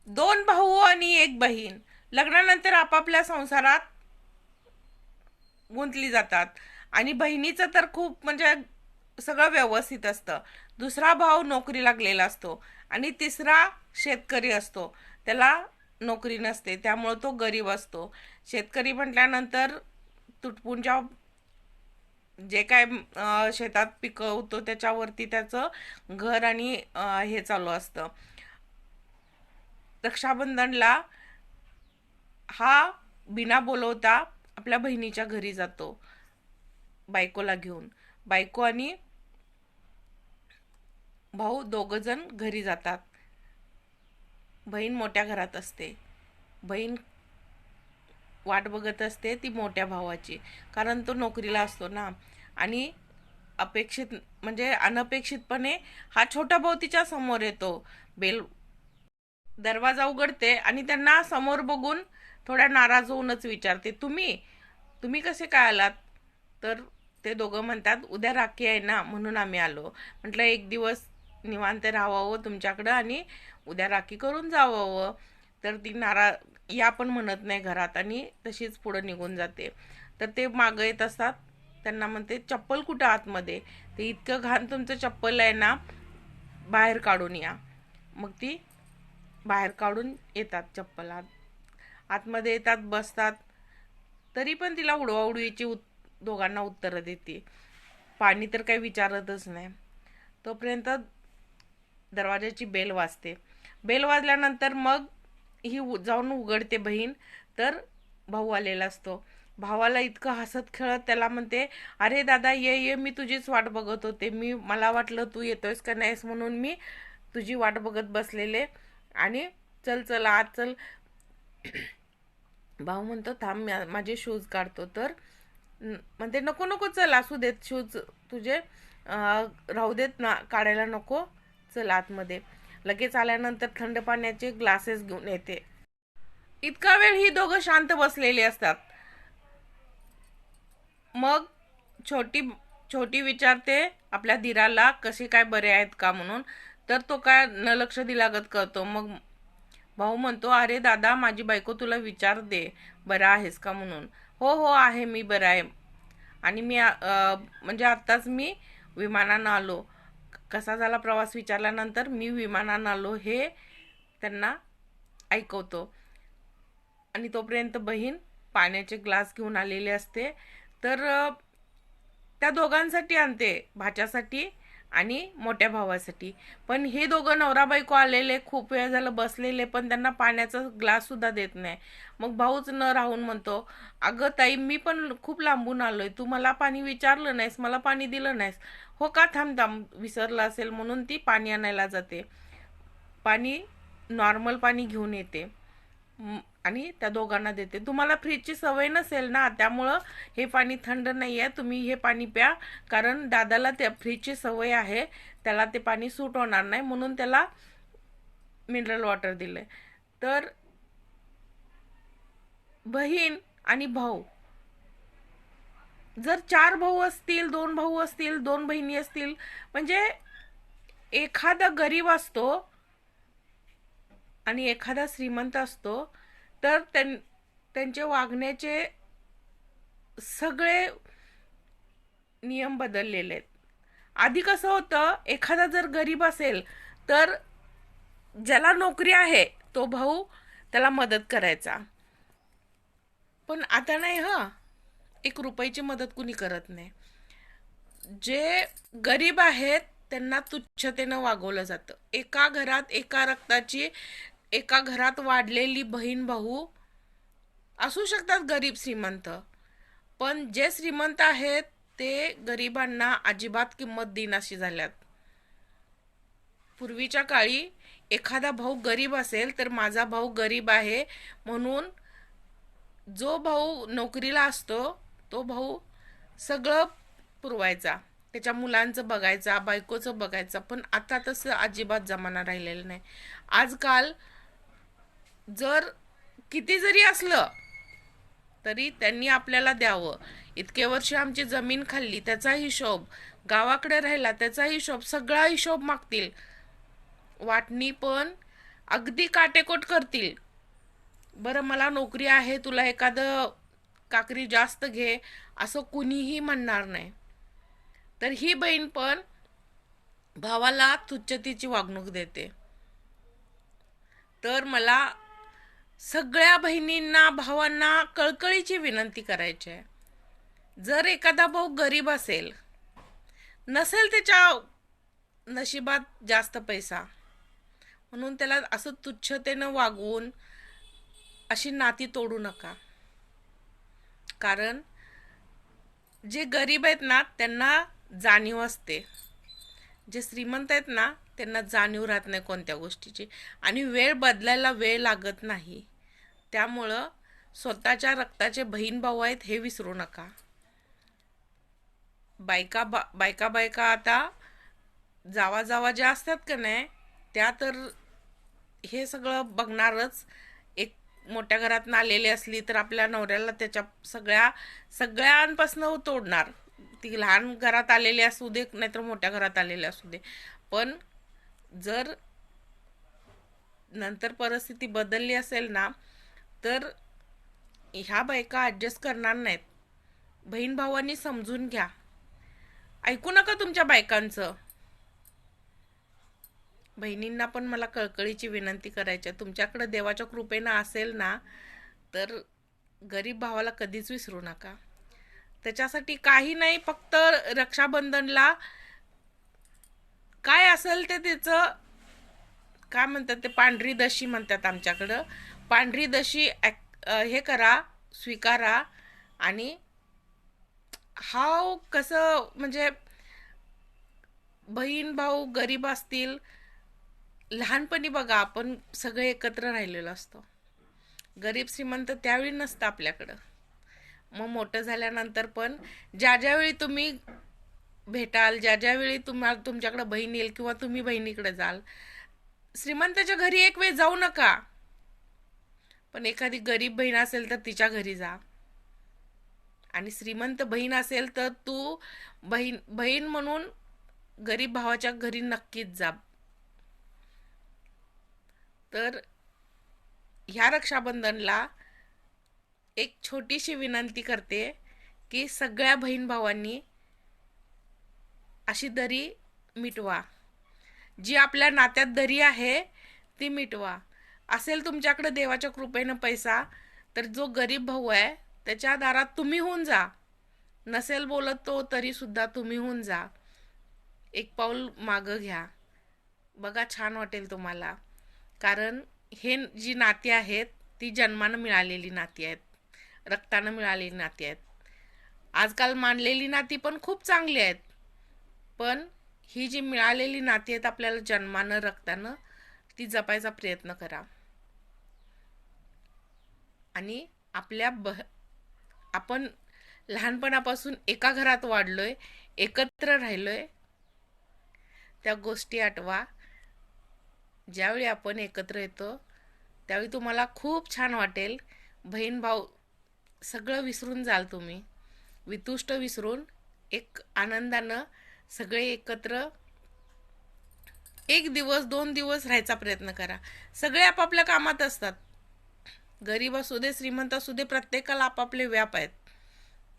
दोन भाऊ आणि एक बहीण लग्नानंतर आपापल्या संसारात गुंतली जातात. आणि बहिणीचं तर खूप म्हणजे सगळं व्यवस्थित असतं. दुसरा भाऊ नोकरी लागलेला असतो आणि तिसरा शेतकरी असतो. त्याला नोकरी नसते, त्यामुळे तो गरीब असतो. शेतकरी म्हटल्यानंतर तुटपुंच्या जे काय शेतात पिकवतो त्याच्यावरती त्याचं घर आणि हे चालू असतं. रक्षाबंधनला हा बिना बोलवता आपल्या बहिणीच्या घरी जातो बायकोला घेऊन. बायको आणि भाऊ दोघं जण घरी जातात. बहीण मोठ्या घरात असते. बहीण वाट बघत असते ती मोठ्या भावाची, कारण तो नोकरीला असतो ना. आणि अपेक्षित म्हणजे अनपेक्षितपणे हा छोटा भाऊ तिच्या समोर येतो. बेल दरवाजा उघडते आणि त्यांना समोर बघून थोड्या नाराज होऊनच विचारते, तुम्ही तुम्ही कसे काय आलात? तर ते दोघं म्हणतात, उद्या राखी आहे ना म्हणून आम्ही आलो. म्हटलं एक दिवस निवांत राहावं तुमच्याकडं आणि उद्या राखी करून जावावं. तर ती या पण म्हणत नाही घरात आणि तशीच पुढं निघून जाते. तर ते मागं येत असतात, त्यांना म्हणते चप्पल कुठं आतमध्ये? ते इतकं घाण तुमचं चप्पल आहे ना, बाहेर काढून या. मग ती बाहेर काढून येतात चप्पल आतमध्ये येतात, बसतात. तरी पण तिला उडवाउडवीची दोघांना उत्तरं देते. पाणी तर काही विचारतच नाही. तोपर्यंत दरवाजाची बेल वाजते. बेल वाजल्यानंतर मग ही जाऊन उघडते बहीण. तर भाऊ आलेला असतो. भावाला इतकं हसत खेळत त्याला म्हणते, अरे दादा ये ये, मी तुझीच वाट बघत होते. मला वाटलं तू येतोयस का नाहीस म्हणून मी तुझी वाट बघत बसलेले. आणि चल चल आज चल. भाऊ म्हणतो थांब माझे शूज काढतो. तर म्हणते नको नको, चल असू देत शूज तुझे, राहू देत ना, काढायला नको, चल आतमध्ये. लगेच आल्यानंतर थंड पाण्याचे ग्लासेस घेऊन येते. इतका वेळ ही दोघं शांत बसलेली असतात. मग छोटी छोटी विचारते आपल्या धीराला कसे काय बरे आहेत का म्हणून. तर तो काय न लक्ष दिलागत करतो. मग भाऊ म्हणतो, अरे दादा माझी बायको तुला विचार दे बरा आहेस का म्हणून. हो हो आहे, मी बरा आहे. आणि म्हणजे आत्ताच मी विमानानं आलो. कसा झाला प्रवास विचारल्यानंतर मी विमानानं आलो हे त्यांना ऐकवतो. आणि तोपर्यंत बहीण पाण्याचे ग्लास घेऊन आलेले असते. तर त्या दोघांसाठी आणते, भाच्यासाठी आणि मोठ्या भावासाठी. पण हे दोघं नवरा बायको आलेले, खूप वेळ झालं बसलेले, पण त्यांना पाण्याचा ग्लास सुद्धा देत नाही. मग भाऊच न राहून म्हणतो, अगं ताई मी पण खूप लांबून आलोय, तू मला पाणी विचारलं नाहीस, मला पाणी दिलं नाहीस. हो का, थांब थांब, विसरलं असेल म्हणून ती पाणी आणायला जाते. पाणी नॉर्मल पाणी घेऊन येते आणि त्या दोघांना देते. तुम्हाला फ्रीजची सवय नसेल ना, त्यामुळं हे पाणी थंड नाही आहे, तुम्ही हे पाणी प्या. कारण दादाला त्या फ्रीजची सवय आहे, त्याला ते पाणी सूट होणार नाही म्हणून त्याला मिनरल वॉटर दिलंय. तर बहीण आणि भाऊ, जर चार भाऊ असतील, दोन भाऊ असतील, दोन बहिणी असतील, म्हणजे एखादा गरीब असतो आणि एखादा श्रीमंत असतो, तर त्यांचे वागण्याचे सगळे नियम बदललेले आहेत. आधी कसं होतं, एखादा जर गरीब असेल तर ज्याला नोकरी आहे तो भाऊ त्याला मदत करायचा. पण आता नाही, एक रुपयाची मदत कुणी करत नाही. जे गरीब आहेत त्यांना तुच्छतेनं वागवलं जातं. एका घरात एका रक्ताची, एका घरात वाढलेली बहीण भाऊ असू शकतात गरीब श्रीमंत, पण जे श्रीमंत आहेत ते गरिबांना अजिबात किंमत देईनाशी झाल्यात. पूर्वीच्या काळी एखादा भाऊ गरीब असेल तर माझा भाऊ गरीब आहे म्हणून जो भाऊ नोकरीला असतो तो भाऊ सगळं पुरवायचा, त्याच्या मुलांचं बघायचा, बायकोचं बघायचा. पण आता तसं अजिबात जमाना राहिलेला नाही. आजकाल जर किती जरी असलं तरी त्यांनी आपल्याला द्यावं. इतके वर्ष आमची जमीन खाल्ली त्याचा हिशोब, गावाकडे राहिला त्याचा हिशोब, सगळा हिशोब मागतील. वाटणी पण अगदी काटेकोट करतील. बरं मला नोकरी आहे, तुला एखादं काकरी जास्त घे असं कुणीही म्हणणार नाही. तर ही बहीण पण भावाला तुच्छतेची वागणूक देते. तर मला सगळ्या बहिणींना भावांना कळकळीची विनंती करायची आहे, जर एखादा भाऊ गरीब असेल, नसेल त्याच्या नशिबात जास्त पैसा, म्हणून त्याला असं तुच्छतेनं वागवून अशी नाती तोडू नका. कारण जे गरीब आहेत ना त्यांना जाणीव असते, जे श्रीमंत आहेत ना त्यांना जाणीव राहत नाही कोणत्या गोष्टीची, आणि वेळ बदलायला वेळ लागत नाही. त्यामुळं स्वतःच्या रक्ताचे बहीण भाऊ आहेत हे विसरू नका. बायका बायका बायका आता जावा जावा ज्या असतात का नाही, त्या तर हे सगळं बघणारच. एक मोठ्या घरातून आलेली असली तर आपल्या नवऱ्याला त्याच्या सगळ्यांपासून तोडणार. ती लहान घरात आलेली असू दे नाहीतर मोठ्या घरात आलेली असू दे. पण जर नंतर परिस्थिती बदलली असेल ना तर ह्या बायका ॲडजस्ट करणार नाहीत. बहीण भावांनी समजून घ्या, ऐकू नका तुमच्या बायकांचं. बहिणींना पण मला कळकळीची विनंती करायची आहे, तुमच्याकडे देवाच्या कृपेनं असेल ना तर गरीब भावाला कधीच विसरू नका. त्याच्यासाठी काही नाही, फक्त रक्षाबंधनला काय असेल ते त्याचं काय म्हणतात ते पांढरी दशी म्हणतात आमच्याकडं, पांढरी दशी हे करा, स्वीकारा. आणि हा कसं म्हणजे बहीण भाऊ गरीब असतील, लहानपणी बघा आपण सगळे एकत्र राहिलेलो असतो. गरीब श्रीमंत त्यावेळी नसतं आपल्याकडं. मग मोठं झाल्यानंतर पण ज्या ज्यावेळी तुम्ही भेटाल, ज्या ज्यावेळी तुमच्याकडे बहीण येईल किंवा तुम्ही बहिणीकडे जाल, श्रीमंताच्या घरी एक वेळ जाऊ नका, पण एखादी गरीब बहीण असेल तर तिच्या घरी जा. आणि श्रीमंत बहीण असेल तर तू बहीण बहीण म्हणून गरीब भावाच्या घरी नक्कीच जा. तर ह्या रक्षाबंधनला एक छोटीशी विनंती करते की सगळ्या बहीण भावांनी अशी दरी मिटवा, जी आपल्या नात्यात दरी आहे ती मिटवा. असेल तुमच्याकडे देवाच्या कृपेनं पैसा तर जो गरीब भाऊ आहे त्याच्या दारात तुम्ही होऊन जा. नसेल बोलत तो तरी सुद्धा तुम्ही होऊन जा, एक पाऊल मागं घ्या. बघा छान वाटेल तुम्हाला. कारण हे जी नाती आहेत ती जन्मानं मिळालेली नाती आहेत, रक्तानं मिळालेली नाती आहेत. आजकाल मानलेली नाती पण खूप चांगली आहेत, पण ही जी मिळालेली नाती आहेत आपल्याला जन्मानं रक्तानं, ती जपायचा प्रयत्न करा. आणि आपण लहानपणापासून एका घरात वाढलोय, एकत्र राहिलोय, त्या गोष्टी आठवा. ज्यावेळी आपण एकत्र येतो त्यावेळी तुम्हाला खूप छान वाटेल. बहीण भाऊ सगळं विसरून जाल तुम्ही, वितुष्ट विसरून एक आनंदानं सगळे एकत्र एक दिवस 2 दिवस राहायचा प्रयत्न करा. सगळे आपापल्या कामात असतात, गरीब असू दे श्रीमंत असू दे, प्रत्येकाला आपापले व्याप आहेत.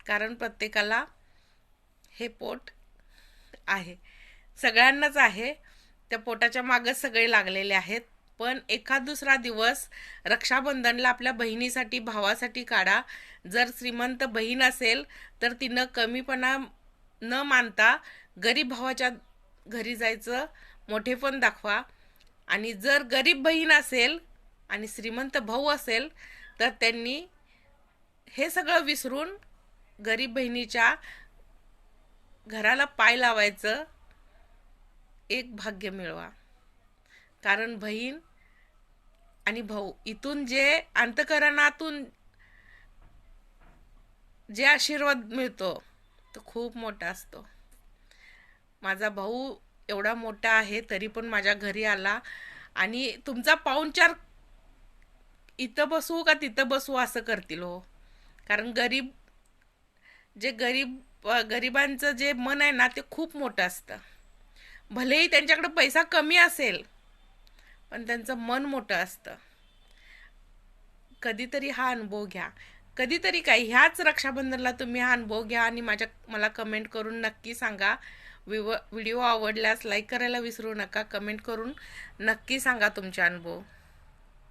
कारण प्रत्येकाला हे पोट आहे, सगळ्यांनाच आहे. त्या पोटाच्या मागं सगळे लागलेले आहेत. पण एखाद दुसरा दिवस रक्षाबंधनला आपल्या बहिणीसाठी भावासाठी काढा. जर श्रीमंत बहीण असेल तर तिनं कमीपणा न मानता गरीब भावाच्या घरी जायचं, मोठेपण दाखवा. आणि जर गरीब बहीण असेल आणि श्रीमंत भाऊ असेल तर त्यांनी हे सगळं विसरून गरीब बहिणीच्या घराला पाय लावायचं एक भाग्य मिळवा. कारण बहीण आणि भाऊ इथून जे अंतःकरणातून जे आशीर्वाद मिळतो तो खूप मोठा असतो. माझा भाऊ एवढा मोठा आहे तरी पण माझ्या घरी आला आणि तुमचा पाहुणचार इथं बसू का तिथं बसू असं करतील हो. कारण गरिबांचं जे मन आहे ना ते खूप मोठं असतं. भलेही त्यांच्याकडे पैसा कमी असेल पण त्यांचं मन मोठं असतं. कधीतरी हा अनुभव घ्या. कधीतरी काय, ह्याच रक्षाबंधनला तुम्ही हा अनुभव घ्या आणि मला कमेंट करून नक्की सांगा. व्हिडिओ आवडल्यास लाईक करायला विसरू नका. कमेंट करून नक्की सांगा तुमचे अनुभव.